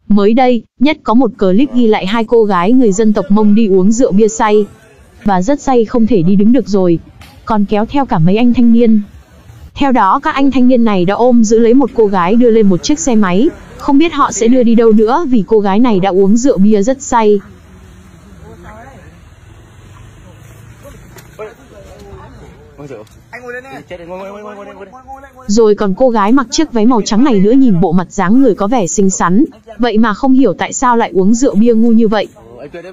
Mới đây, nhất có một clip ghi lại hai cô gái người dân tộc Mông đi uống rượu bia say. Và rất say không thể đi đứng được rồi. Còn kéo theo cả mấy anh thanh niên. Theo đó các anh thanh niên này đã ôm giữ lấy một cô gái đưa lên một chiếc xe máy. Không biết họ sẽ đưa đi đâu nữa vì cô gái này đã uống rượu bia rất say. Rồi còn cô gái mặc chiếc váy màu trắng này nữa, nhìn bộ mặt dáng người có vẻ xinh xắn. Vậy mà không hiểu tại sao lại uống rượu bia ngu như vậy.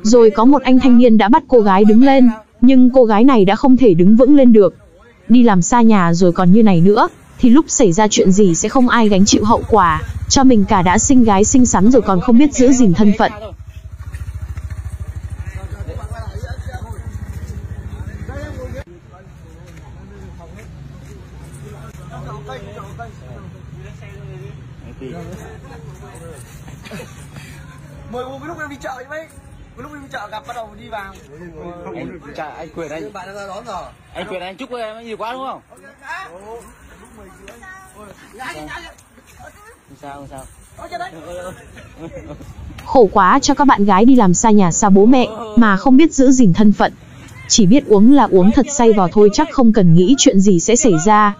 Rồi có một anh thanh niên đã bắt cô gái đứng lên, nhưng cô gái này đã không thể đứng vững lên được. Đi làm xa nhà rồi còn như này nữa, thì lúc xảy ra chuyện gì sẽ không ai gánh chịu hậu quả. Cho mình cả đã xinh gái xinh xắn rồi còn không biết giữ gìn thân phận. Mời cái lúc em đi chợ vậy mấy. Cái lúc em đi chợ gặp bắt đầu đi vào. Anh Quyền anh. Bạn đã đón rồi. Anh Quyền anh chúc em nhiều quá đúng không? Sao? Khổ quá cho các bạn gái đi làm xa nhà xa bố mẹ mà không biết giữ gìn thân phận. Chỉ biết uống là uống thật say vào thôi, chắc không cần nghĩ chuyện gì sẽ xảy ra.